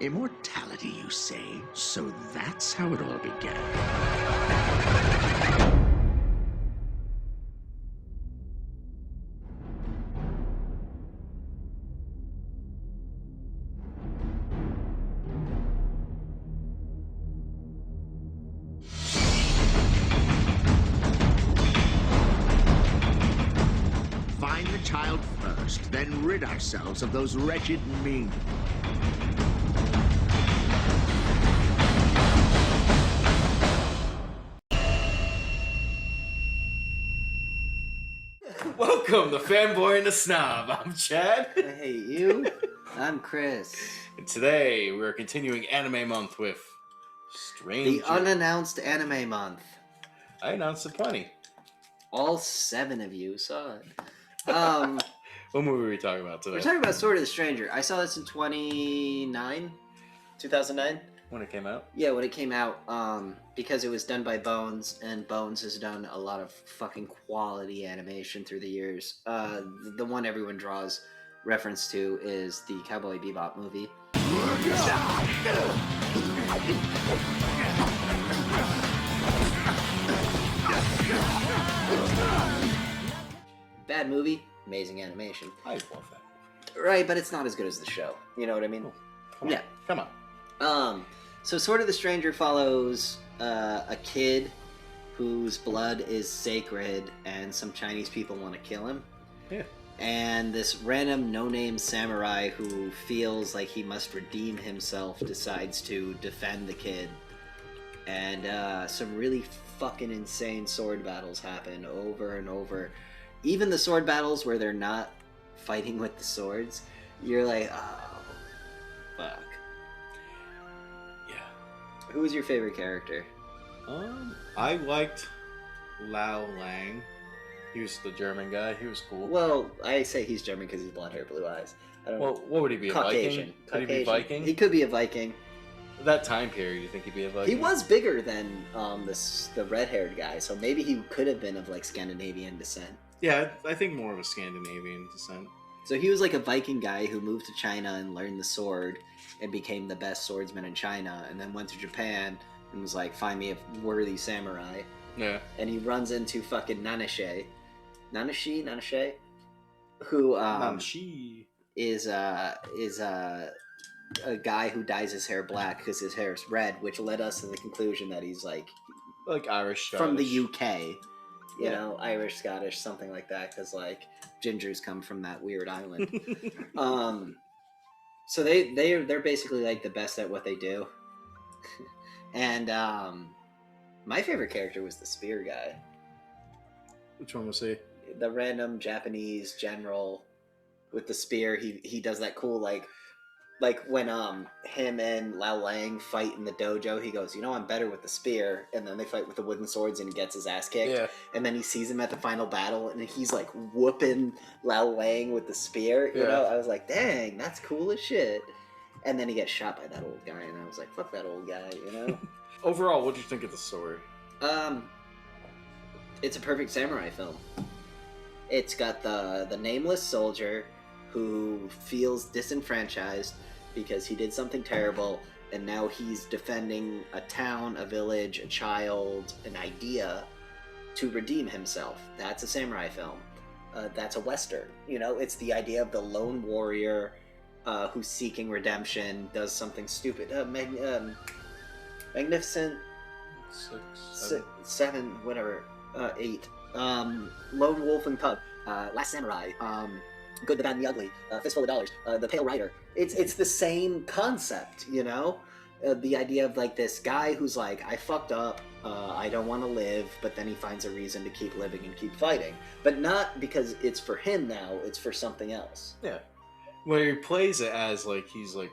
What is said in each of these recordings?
Immortality, you say? So that's how it all began. Find the child first, then rid ourselves of those wretched Ming. Welcome to Fanboy and the Snob. I'm Chad. I hate you. I'm Chris. And today we're continuing Anime Month with Stranger. The unannounced anime month. I announced it plenty. All 7 of you saw it. What movie are we talking about today? We're talking about Sword of the Stranger. I saw this in 2009? When it came out? Yeah, when it came out, because it was done by Bones, and Bones has done a lot of fucking quality animation through the years. The one everyone draws reference to is the Cowboy Bebop movie. Bad movie, amazing animation. I love that movie. Right, but it's not as good as the show. You know what I mean? Oh, come on. So Sword of the Stranger follows a kid whose blood is sacred, and some Chinese people want to kill him. Yeah. And this random no-name samurai who feels like he must redeem himself decides to defend the kid. And some really fucking insane sword battles happen over and over. Even the sword battles where they're not fighting with the swords, you're like, oh, fuck. Yeah. Who was your favorite character? I liked Lao Lang. He was the German guy. He was cool. Well, I say he's German because he's blonde hair, blue eyes. I don't know. Well, what would he be? A Caucasian. Viking? Could he be Viking? He could be a Viking. That time period, you think he'd be a Viking? He was bigger than the red-haired guy, so maybe he could have been of like Scandinavian descent. Yeah, I think more of a Scandinavian descent. So he was like a Viking guy who moved to China and learned the sword and became the best swordsman in China, and then went to Japan and was like, find me a worthy samurai. Yeah. And he runs into fucking Nanashi, who Namshi. is a guy who dyes his hair black because his hair is red, which led us to the conclusion that he's like Irish, from the Scottish. UK, you know, Irish, Scottish, something like that, because like gingers come from that weird island. So they're basically like the best at what they do. And my favorite character was the spear guy. Which one was he? The random Japanese general with the spear. He does that cool like when him and Lao Lang fight in the dojo, he goes, you know, I'm better with the spear, and then they fight with the wooden swords and he gets his ass kicked. Yeah. And then he sees him at the final battle and he's like whooping Lao Lang with the spear. You know, I was like, dang, that's cool as shit. And then he gets shot by that old guy, and I was like, fuck that old guy, you know? Overall, what did you think of the story? It's a perfect samurai film. It's got the nameless soldier who feels disenfranchised because he did something terrible, and now he's defending a town, a village, a child, an idea to redeem himself. That's a samurai film. That's a Western. You know, it's the idea of the lone warrior who's seeking redemption, does something stupid. Magnificent seven, whatever, 8. Lone Wolf and Cub, Last Samurai, Good, the Bad, and the Ugly, Fistful of Dollars, The Pale Rider. It's the same concept, you know? The idea of like this guy who's like, I fucked up, I don't want to live, but then he finds a reason to keep living and keep fighting. But not because it's for him now, it's for something else. Yeah. Where he plays it as like, he's like,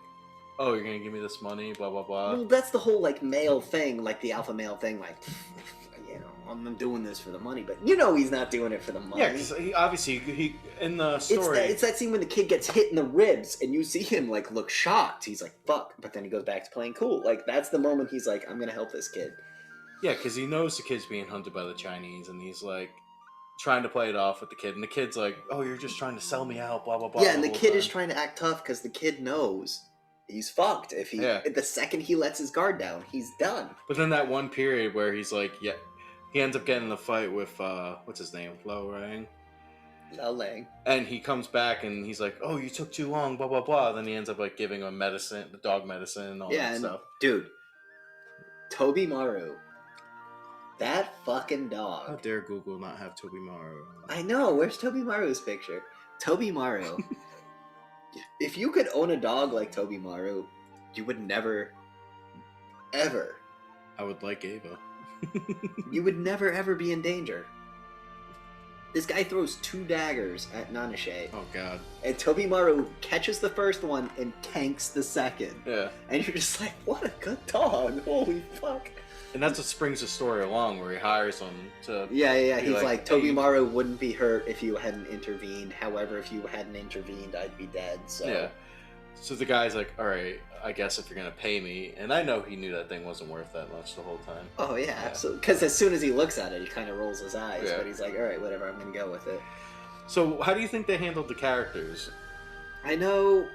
oh, you're gonna give me this money, blah, blah, blah. Well, that's the whole like male thing, like the alpha male thing, like, you know, I'm doing this for the money, but you know he's not doing it for the money. Yeah, because he in the story... It's that scene when the kid gets hit in the ribs, and you see him, like, look shocked. He's like, fuck, but then he goes back to playing cool. Like, that's the moment he's like, I'm gonna help this kid. Yeah, because he knows the kid's being hunted by the Chinese, and he's like, trying to play it off with the kid, and the kid's like, oh, you're just trying to sell me out, blah, blah, blah. Yeah, and the kid is trying to act tough, because the kid knows he's fucked. If the second he lets his guard down, he's done. But then that one period where he's like, yeah, he ends up getting in the fight with what's his name, Lo Rang. Lao Lang. And he comes back and he's like, "Oh, you took too long." Blah blah blah. Then he ends up like giving him medicine, the dog medicine, and all that stuff. Dude, Toby Maru, that fucking How dog. dare Google not have Toby Maru? I know. Where's Toby Maru's picture? Toby Maru. If you could own a dog like Toby Maru, you would never, ever. I would like Ava. You would never ever be in danger. This guy throws 2 daggers at Nanashe, Oh God. and Toby Maru catches the first one and tanks the second. Yeah. And you're just like, what a good dog! Holy fuck! And that's what springs the story along, where he hires him to. Yeah. be He's like, Toby "Hey, Maru wouldn't be hurt if you hadn't intervened. However, if you hadn't intervened, I'd be dead. So Yeah. So the guy's like, "All right, I guess if you're gonna pay me," and I know he knew that thing wasn't worth that much the whole time. Oh yeah, absolutely. Because as soon as he looks at it, he kind of rolls his eyes. Yeah. But he's like, all right, whatever. I'm gonna go with it. So how do you think they handled the characters? I know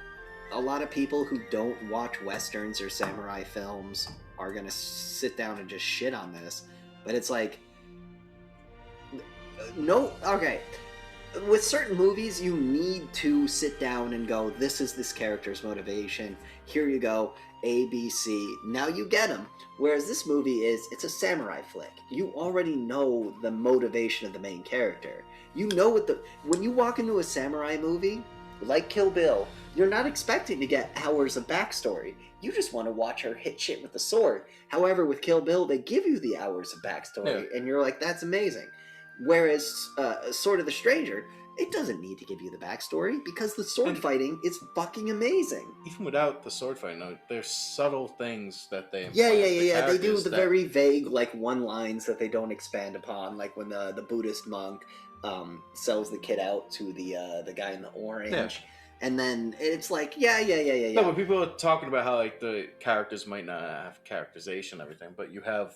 a lot of people who don't watch westerns or samurai films are gonna sit down and just shit on this, but it's like, no, okay. With certain movies, you need to sit down and go, this is this character's motivation. Here you go, A, B, C. Now you get them. Whereas this movie it's a samurai flick. You already know the motivation of the main character. You know when you walk into a samurai movie, like Kill Bill, you're not expecting to get hours of backstory. You just want to watch her hit shit with the sword. However, with Kill Bill, they give you the hours of backstory, and you're like, that's amazing. Whereas Sword of the Stranger, it doesn't need to give you the backstory because the sword fighting is fucking amazing. Even without the sword fight, no, there's subtle things that they. Yeah. implant They do the that- very vague, like, one-lines that they don't expand upon, like when the Buddhist monk sells the kid out to the guy in the orange. Yeah. And then it's like, yeah. No, but people are talking about how like the characters might not have characterization and everything, but you have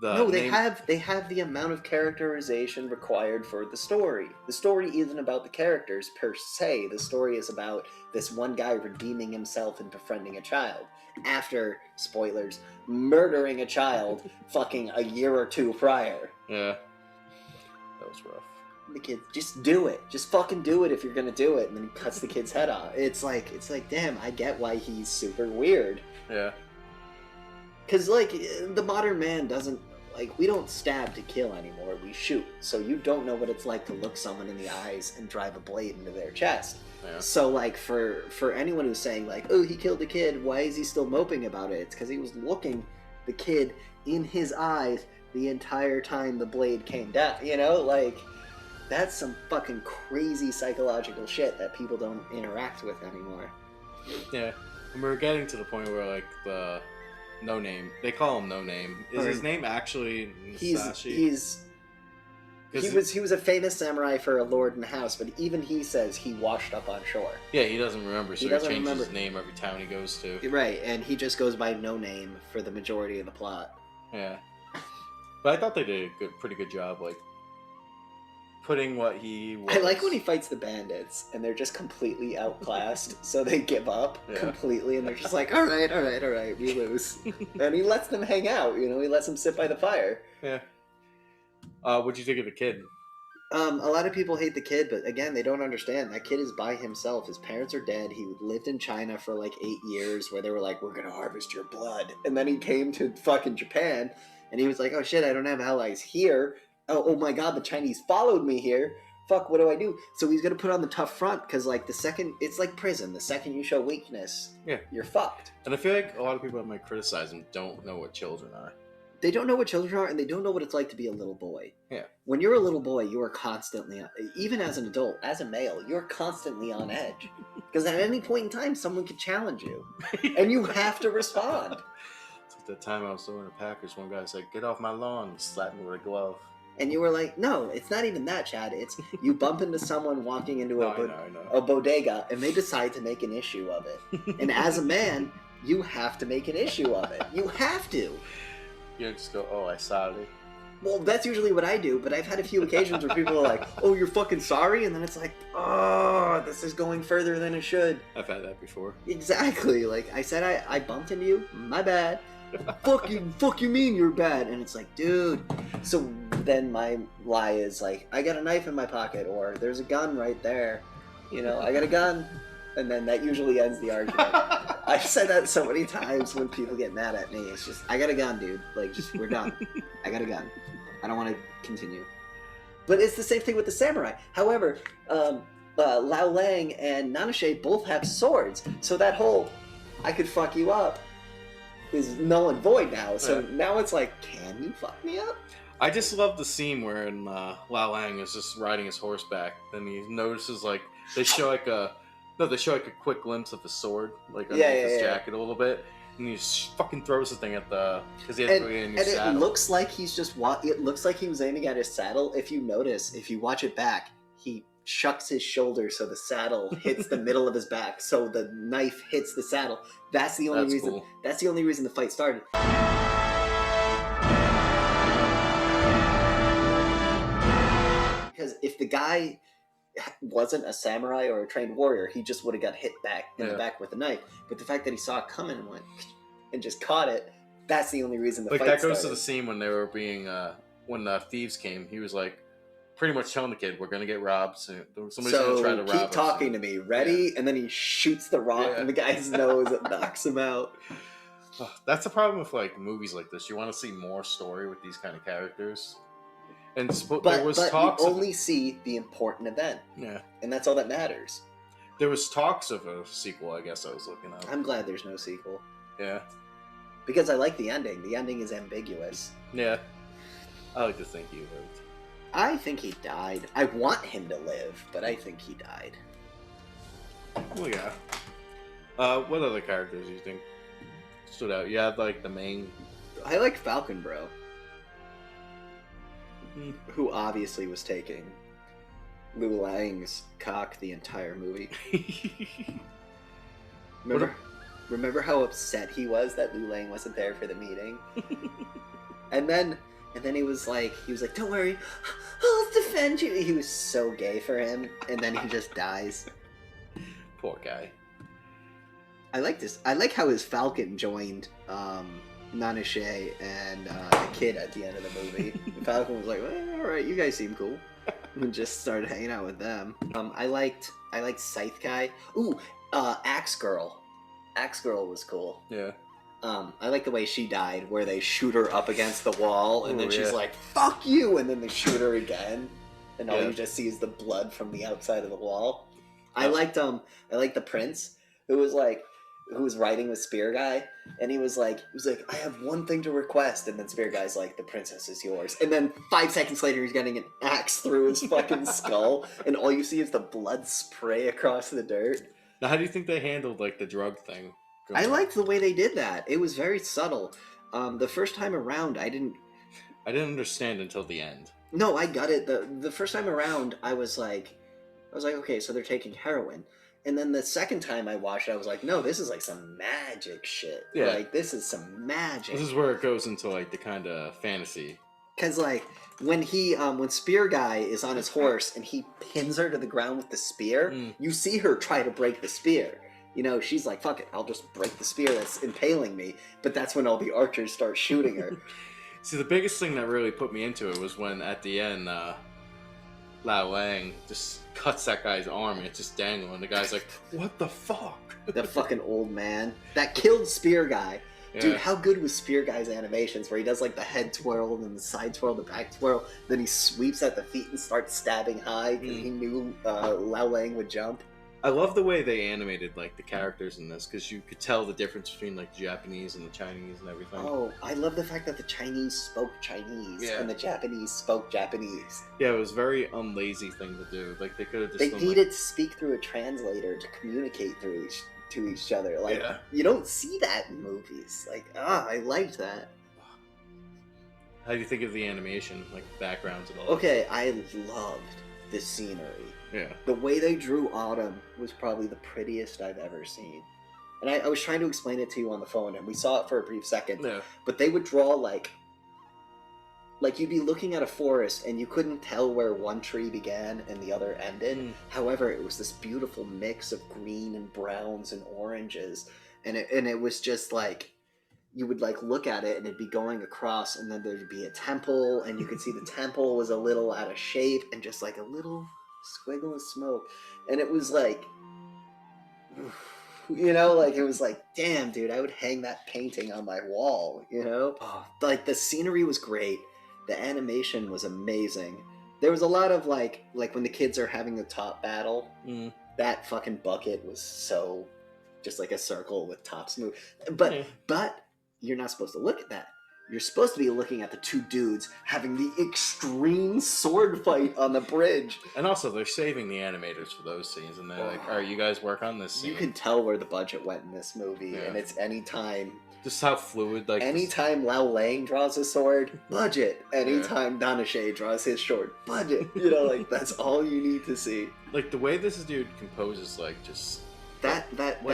the No, they name- have the amount of characterization required for the story. The story isn't about the characters per se. The story is about this one guy redeeming himself and befriending a child after, spoilers, murdering a child fucking a year or 2 prior. Yeah, that was rough. The kid, just do it. Just fucking do it if you're gonna do it. And then he cuts the kid's head off. It's like, damn, I get why he's super weird. Yeah, Because, like, the modern man doesn't, like, we don't stab to kill anymore, we shoot. So you don't know what it's like to look someone in the eyes and drive a blade into their chest. yeah. So, like, for anyone who's saying, like, oh, he killed a kid, why is he still moping about it? It's because he was looking the kid in his eyes the entire time the blade came down, you know? Like, that's some fucking crazy psychological shit that people don't interact with anymore. Yeah, and we're getting to the point where like the No Name, they call him No Name. Is his name actually Musashi? He was a famous samurai for a lord in the house, but even he says he washed up on shore. Yeah, he doesn't remember, so He he, doesn't changes remember. his name every town he goes to. Right, and he just goes by No Name for the majority of the plot. Yeah, but I thought they did a pretty good job, like putting what he was. I like when he fights the bandits and they're just completely outclassed, so they give up Yeah. completely and they're just like, all right, we lose. And he lets them hang out, you know, he lets them sit by the fire. Yeah. What'd you think of the kid? A lot of people hate the kid, but again, they don't understand. That kid is by himself. His parents are dead. He lived in China for like 8 years where they were like, we're gonna harvest your blood. And then he came to fucking Japan and he was like, oh shit, I don't have allies here. Oh my god, the Chinese followed me here. Fuck, what do I do? So he's gonna put on the tough front because like the second, it's like prison. The second you show weakness, Yeah. you're fucked. And I feel like a lot of people that might criticize him don't know what children are. They don't know what children are, and they don't know what it's like to be a little boy. Yeah. When you're a little boy, you are constantly, even as an adult, as a male, you're constantly on edge. Because at any point in time, someone could challenge you, and you have to respond. It's like that time I was throwing the Packers, one guy said, "Get off my lawn," slapped me with a glove. And you were like, no, it's not even that, Chad. It's you bump into someone walking into I know. a bodega, and they decide to make an issue of it. And as a man, you have to make an issue of it. You have to. You just go, "Oh, I sorry." Well, that's usually what I do, but I've had a few occasions where people are like, "Oh, you're fucking sorry," and then it's like, "Oh, this is going further than it should." I've had that before. Exactly. Like I said, I bumped into you. My bad. Fuck you mean you're bad? And it's like, dude. So then my lie is like, I got a knife in my pocket, or there's a gun right there. You know, I got a gun, and then that usually ends the argument. I've said that so many times when people get mad at me. It's just, I got a gun, dude. Like, just we're done. I got a gun. I don't want to continue. But it's the same thing with the samurai. However, Lao Lang and Nanache both have swords, so that whole "I could fuck you up" is null and void now. So now it's like, can you fuck me up? I just love the scene where Lao Lang is just riding his horseback, and he notices like they show like a quick glimpse of his sword, like underneath his jacket a little bit, and he just fucking throws the thing at because he has to get a new saddle. It looks like he's just it looks like he was aiming at his saddle. If you notice, if you watch it back, he shucks his shoulder so the saddle hits the middle of his back, so the knife hits the saddle. That's the only reason. Cool. That's the only reason the fight started. Because if the guy wasn't a samurai or a trained warrior, he just would have got hit back in the back with a knife. But the fact that he saw it coming and went and just caught it, that's the only reason the fight started. Like that goes to the scene when they were being when thieves came. He was like pretty much telling the kid, "We're gonna get robbed soon. Somebody's gonna try to rob us." Keep talking to me. Ready? And then he shoots the rock in the guy's nose and knocks him out. That's the problem with like movies like this. You want to see more story with these kind of characters. And there was talks. You only see the important event. Yeah. And that's all that matters. There was talks of a sequel, I guess I was looking at. I'm glad there's no sequel. Yeah. Because I like the ending. The ending is ambiguous. Yeah. I like to think he lived. I think he died. I want him to live, but I think he died. Well, yeah. What other characters do you think stood out? You had like the main. I like Falcon Bro. Who obviously was taking Liu Lang's cock the entire movie. Remember how upset he was that Liu Lang wasn't there for the meeting? and then he was like, "Don't worry, I'll defend you." He was so gay for him, and then he just dies. Poor guy. I like this. I like how his falcon joined Nanache and the kid at the end of the movie. The Falcon was like, "Well, all right, you guys seem cool," and just started hanging out with them. I liked Scythe Guy. Ooh, Axe Girl. Axe Girl was cool. Yeah. I like the way she died, where they shoot her up against the wall, and then she's like, "Fuck you," and then they shoot her again, and all you just see is the blood from the outside of the wall. I liked the prince who was riding with Spear Guy, and he was like, "I have one thing to request," and then Spear Guy's like, "The princess is yours," and then 5 seconds later he's getting an axe through his fucking skull, and all you see is the blood spray across the dirt. Now, how do you think they handled like the drug thing? I liked the way they did that. It was very subtle. The first time around, I didn't understand until the end. No, I got it. The first time around, I was like, okay, so they're taking heroin. And then the second time I watched it, I was like, no, this is like some magic shit. Yeah. Like, this is some magic. This is where it goes into like the kind of fantasy. Because like, when Spear Guy is on his horse and he pins her to the ground with the spear, you see her try to break the spear. You know, she's like, fuck it, I'll just break the spear that's impaling me. But that's when all the archers start shooting her. See, the biggest thing that really put me into it was when, at the end, Lao Lang just cuts that guy's arm and it's just dangling. The guy's like, what the fuck? The fucking old man. That killed Spear Guy. Yeah. Dude, how good was Spear Guy's animations where he does like the head twirl and then the side twirl, the back twirl, then he sweeps at the feet and starts stabbing high because he knew Lao Lang would jump. I love the way they animated like the characters in this because you could tell the difference between like the Japanese and the Chinese and everything. Oh, I love the fact that the Chinese spoke Chinese and the Japanese spoke Japanese. Yeah, it was a very unlazy thing to do. Like they could have just. They needed to speak through a translator to communicate to each other. Like you don't see that in movies. Like I liked that. How do you think of the animation, like backgrounds and all? Okay, I loved the scenery. Yeah. The way they drew Autumn was probably the prettiest I've ever seen. And I was trying to explain it to you on the phone, and we saw it for a brief second. Yeah. But they would draw, like, like you'd be looking at a forest and you couldn't tell where one tree began and the other ended. However, it was this beautiful mix of green and browns and oranges, and it was just like you would like look at it and it'd be going across, and then there'd be a temple, and you could see the temple was a little out of shape and just like a little squiggle of smoke, and it was like, you know, like it was like, damn, dude, I would hang that painting on my wall, you know? Like the scenery was great, the animation was amazing. There was a lot of like when the kids are having the top battle, that fucking bucket was so just like a circle with tops move. But you're not supposed to look at that. You're supposed to be looking at the two dudes having the extreme sword fight on the bridge. And also, they're saving the animators for those scenes, and they're like, all right, you guys work on this scene. You can tell where the budget went in this movie, and it's anytime... Just how fluid, like... Anytime Lau Lang draws a sword, budget. Anytime Donashay draws his sword, budget. You know, like, that's all you need to see. Like, the way this dude composes, like, just... That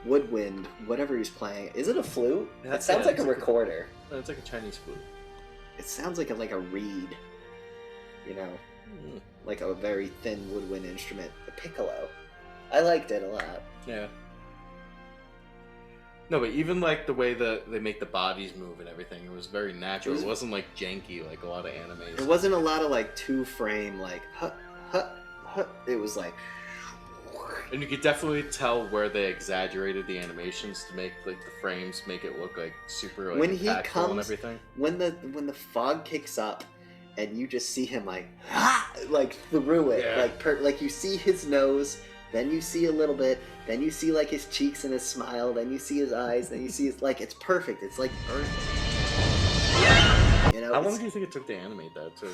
woodwind, whatever he's playing, is it a flute? It sounds like a recorder. No, it's like a Chinese flute. It sounds like a reed, you know, like a very thin woodwind instrument, a piccolo. I liked it a lot. Yeah. No, but even like the way that they make the bodies move and everything, it was very natural. It wasn't like janky like a lot of animes. It wasn't a lot of like 2-frame like It was like. And you could definitely tell where they exaggerated the animations to make like the frames make it look like super like when he comes and everything. When the fog kicks up and you just see him like through it, like you see his nose, then you see a little bit, then you see like his cheeks and his smile, then you see his eyes, then you see his it's perfect. It's like perfect. You know, how long do you think it took to animate that too?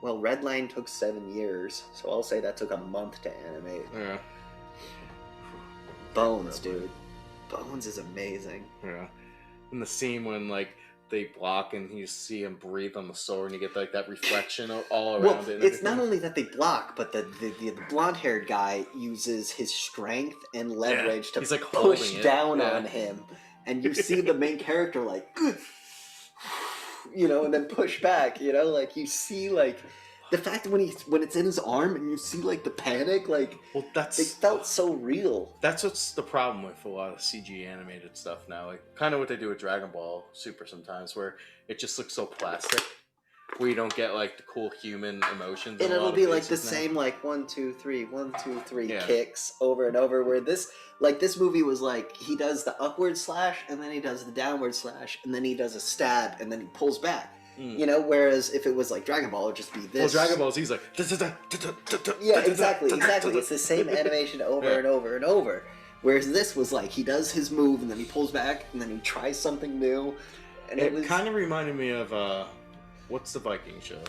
Well, Redline took 7 years, so I'll say that took a month to animate. Yeah. Bones, dude. Bones is amazing. Yeah. And the scene when like they block and you see him breathe on the sword and you get like that reflection all around it. It's not only that they block, but the blonde-haired guy uses his strength and leverage to like push down on him, and you see the main character like, you know, and then push back. You know, like you see like. The fact that when it's in his arm and you see like the panic, like it felt so real. That's what's the problem with a lot of CG animated stuff now. Like kind of what they do with Dragon Ball Super sometimes, where it just looks so plastic, where you don't get like the cool human emotions. And it'll be like the same like 1 2 3 1 2 3 kicks over and over. Where this movie was like he does the upward slash and then he does the downward slash and then he does a stab and then he pulls back. You know, whereas if it was like Dragon Ball, it'd just be this. Well, Dragon Ball Z, he's like... Yeah, exactly. It's the same animation over and over and over. Whereas this was like, he does his move, and then he pulls back, and then he tries something new. And it kind of reminded me of, what's the Viking show?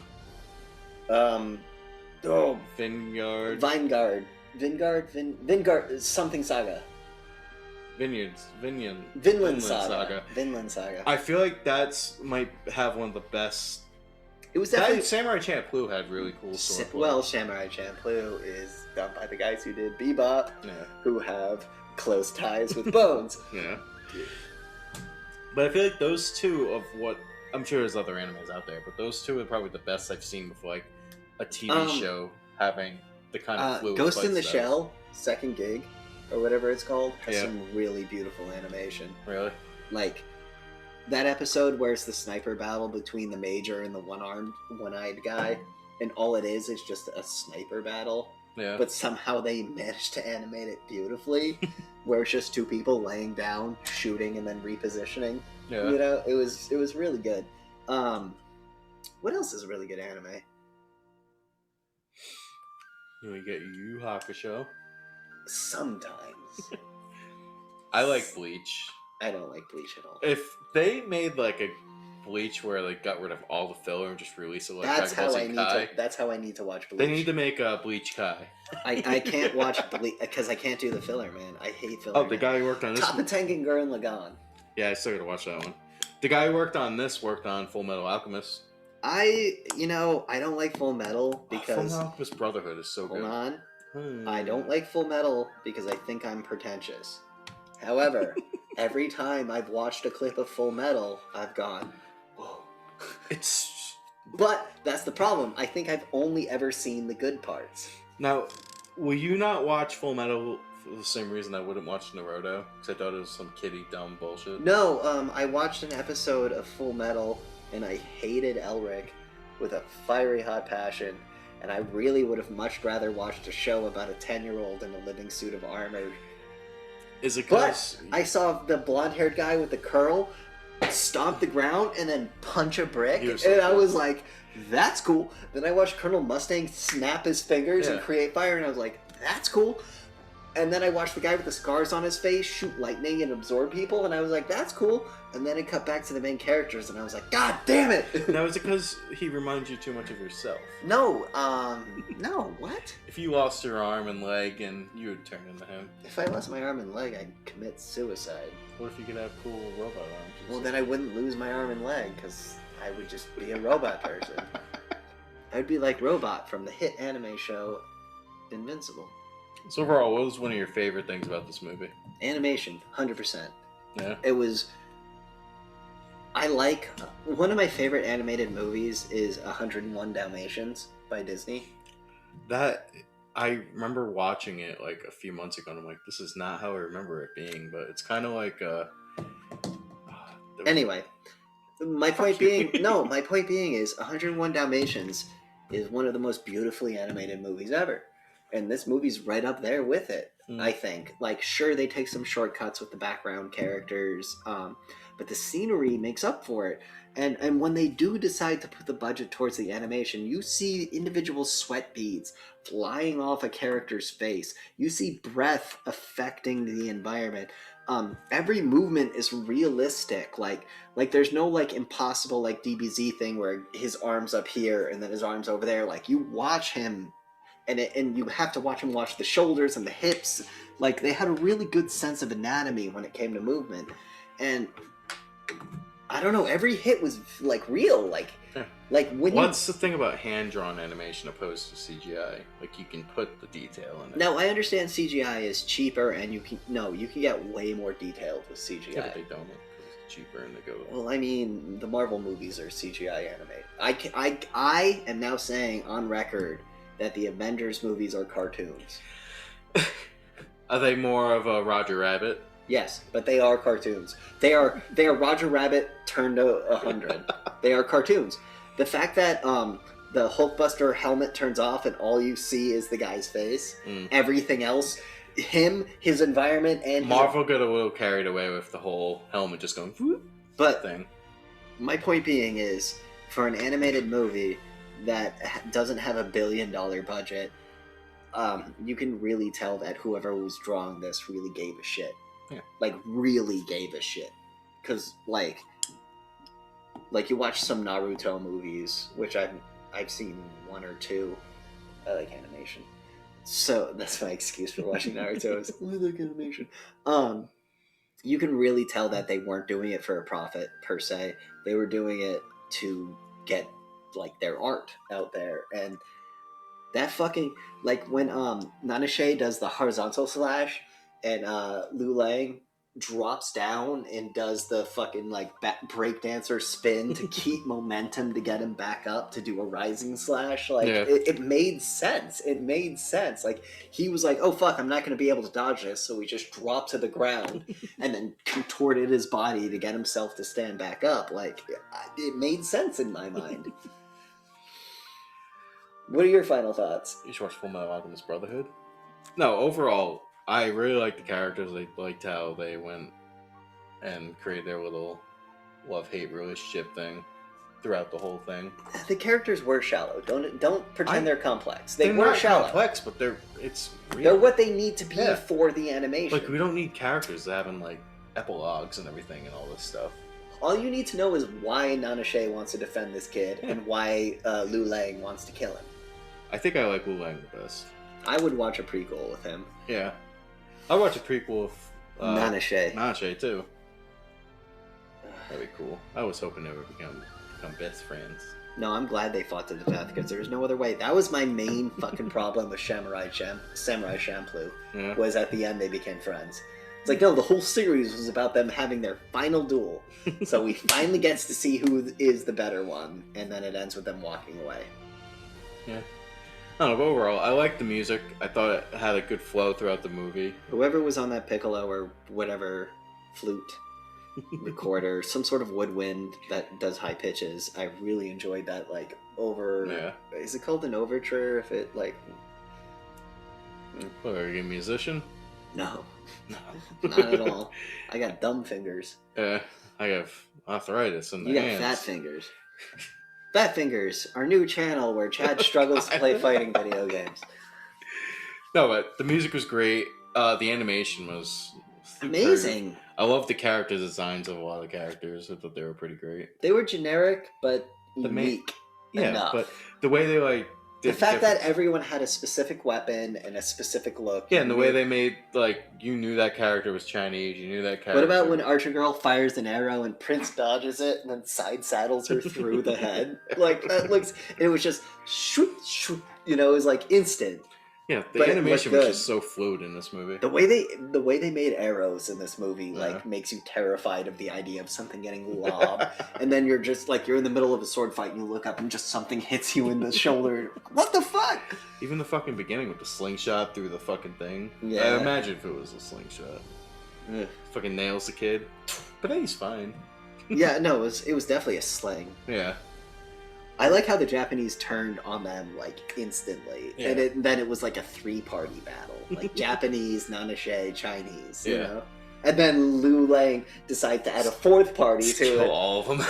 Vineyard, something saga. Vinland Saga. Vinland Saga. I feel like that's might have one of the best. It was definitely Samurai Champloo had really cool sword. Well, Samurai Champloo is done by the guys who did Bebop, who have close ties with Bones. Yeah. But I feel like those two of what I'm sure there's other animes out there, but those two are probably the best I've seen with like a TV show having the kind of fluid. Ghost in the Shell, Second Gig. Or whatever it's called, has some really beautiful animation. Really? Like, that episode where it's the sniper battle between the Major and the one-eyed guy, and all it is just a sniper battle. Yeah. But somehow they managed to animate it beautifully, where it's just two people laying down, shooting, and then repositioning. Yeah. You know, it was really good. What else is a really good anime? You get Yu Hakusho. Sometimes. I like Bleach. I don't like Bleach at all. If they made like a Bleach where they got rid of all the filler and just release it like that's Dragon Ball Z Kai, that's how I need to watch Bleach. They need to make a Bleach Kai. I can't watch Bleach because I can't do the filler, man. I hate filler. Oh, the guy who worked on this. Tengen Gurren Lagann. Yeah, I still gotta watch that one. The guy who worked on this worked on Full Metal Alchemist. I don't like Full Metal because Full Metal Alchemist Brotherhood is so good. Hold on. I don't like Full Metal because I think I'm pretentious. However, every time I've watched a clip of Full Metal, I've gone, whoa. It's But that's the problem. I think I've only ever seen the good parts. Now, will you not watch Full Metal for the same reason I wouldn't watch Naruto? Because I thought it was some kiddie dumb bullshit. No, I watched an episode of Full Metal, and I hated Elric with a fiery hot passion, and I really would have much rather watched a show about a 10-year-old in a living suit of armor. Is it But because I saw the blonde-haired guy with the curl stomp the ground and then punch a brick, and I was like, that's cool. Then I watched Colonel Mustang snap his fingers and create fire, and I was like, that's cool. And then I watched the guy with the scars on his face shoot lightning and absorb people, and I was like, that's cool. And then it cut back to the main characters, and I was like, God damn it! Now, is it because he reminds you too much of yourself? No, what? If you lost your arm and leg and you would turn into him. If I lost my arm and leg, I'd commit suicide. What if you could have cool robot arms? Well, then I wouldn't lose my arm and leg, because I would just be a robot person. I'd be like Robot from the hit anime show Invincible. So overall, what was one of your favorite things about this movie? Animation, 100%. Yeah. It was... one of my favorite animated movies is 101 Dalmatians by Disney. That, I remember watching it like a few months ago, and I'm like, this is not how I remember it being, but it's kind of like Anyway, my point being is 101 Dalmatians is one of the most beautifully animated movies ever. And this movie's right up there with it, I think. Like, sure, they take some shortcuts with the background characters, but the scenery makes up for it. And when they do decide to put the budget towards the animation, you see individual sweat beads flying off a character's face. You see breath affecting the environment. Every movement is realistic. Like there's no like impossible like DBZ thing where his arm's up here and then his arm's over there. Like, you watch him, and you have to watch him watch the shoulders and the hips. Like, they had a really good sense of anatomy when it came to movement. And I don't know, every hit was like real. Like when What's the thing about hand-drawn animation opposed to CGI? Like, you can put the detail in it. Now, I understand CGI is cheaper, and you can get way more detailed with CGI. Yeah, but they don't, because it's cheaper and they go... Well, I mean, the Marvel movies are CGI animated. I am now saying on record that the Avengers movies are cartoons. Are they more of a Roger Rabbit? Yes, but they are cartoons. They are Roger Rabbit turned to 100. They are cartoons. The fact that the Hulkbuster helmet turns off and all you see is the guy's face, everything else, him, his environment, and Marvel got a little carried away with the whole helmet just going whoop thing. My point being is, for an animated movie that doesn't have $1 billion budget, you can really tell that whoever was drawing this really gave a shit. Yeah. Like, really gave a shit. Because, like you watch some Naruto movies, which I've seen one or two. I like animation. So, that's my excuse for watching Naruto, is I like animation. You can really tell that they weren't doing it for a profit, per se. They were doing it to get, like, their art out there. And that fucking... Like, when Nanache does the horizontal slash, and Liu Lang drops down and does the fucking like breakdancer spin to keep momentum to get him back up to do a rising slash. Like, it made sense. It made sense. Like, he was like, oh fuck, I'm not going to be able to dodge this, so he just dropped to the ground and then contorted his body to get himself to stand back up. Like, it made sense in my mind. What are your final thoughts? You should watch Full Metal Alchemist Brotherhood. No, overall, I really liked the characters. I liked how they went and created their little love-hate relationship thing throughout the whole thing. The characters were shallow. Don't pretend they're complex. They're were not shallow. Complex, but it's real. They're what they need to be for the animation. Like, we don't need characters having like epilogues and everything and all this stuff. All you need to know is why Nanache wants to defend this kid and why Liu Lang wants to kill him. I think I like Liu Lang the best. I would watch a prequel with him. Yeah. I'd watch a prequel with Nanache. Nanache, too. That'd be cool. I was hoping they would become best friends. No, I'm glad they fought to the death, because there was no other way. That was my main fucking problem with Samurai Champloo. Yeah. Was at the end they became friends. It's like, no, the whole series was about them having their final duel. So we finally gets to see who is the better one, and then it ends with them walking away. Yeah. I don't know, but overall, I liked the music. I thought it had a good flow throughout the movie. Whoever was on that piccolo or whatever flute recorder, some sort of woodwind that does high pitches, I really enjoyed that, like, Yeah. Is it called an overture if it, like... What, are you a musician? No. No. Not at all. I got dumb fingers. I have arthritis in the You got hands. fat fingers. Fat Fingers, our new channel where Chad struggles to play fighting video games. No, but the music was great. The animation was Amazing. I love the character designs of a lot of the characters. I thought they were pretty great. They were generic, but The main- unique Yeah, enough. but the way they like The did fact that different- everyone had a specific weapon and a specific look. yeah, and the way they made you knew that character was Chinese. You knew that character. What about when Archer Girl fires an arrow and Prince dodges it and then side saddles her through the head? Like, that looks... It was just... Shoot, shoot. You know, it was like instant. Yeah, the but it animation looked was just so fluid in this movie. The way they made arrows in this movie makes you terrified of the idea of something getting lobbed, and then you're just like you're in the middle of a sword fight and you look up and just something hits you in the shoulder. What the fuck? Even the fucking beginning with the slingshot through the fucking thing. Yeah. I imagine if it was a slingshot. Ugh. Fucking nails the kid. But hey, he's fine. Yeah, no, it was definitely a sling. Yeah. I like how the Japanese turned on them like instantly, Yeah. and then it was like a 3-party battle, like Japanese, Nanashe, Chinese, you Yeah. know. And then Liu Lang decided to add a 4th party to Kill it. all of them.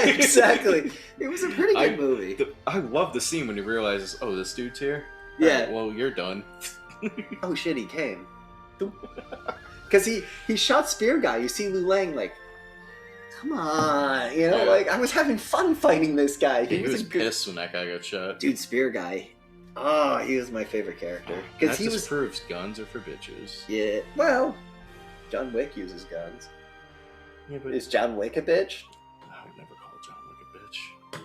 Exactly. It was a pretty good movie. I love the scene when he realizes, oh, this dude's here? Yeah. Alright, well, you're done. Oh shit, he came. Because he shot Spear Guy. You see Liu Lang like, come on, you know, Yeah. like I was having fun fighting this guy. He was a good pissed when that guy got shot. dude. Spear Guy. Oh, he was my favorite character because That he just was. proves guns are for bitches. Yeah. Well, John Wick uses guns. Yeah, but Is John Wick a bitch? I would never call John Wick a bitch.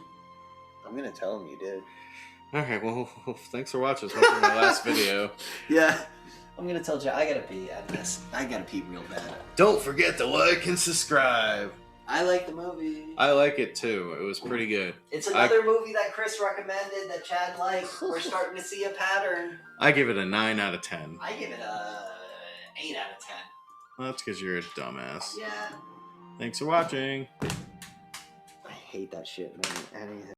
I'm gonna tell him you did. Alright, well, thanks for watching. This was my last video. Yeah. I'm gonna tell John. I gotta pee at this. I gotta pee real bad. Don't forget to like and subscribe. I like the movie. I like it too. It was pretty good. It's another movie that Chris recommended that Chad liked. We're starting to see a pattern. I give it a 9 out of 10. I give it a 8 out of 10. Well, that's because you're a dumbass. Yeah. Thanks for watching. I hate that shit, man. Anything.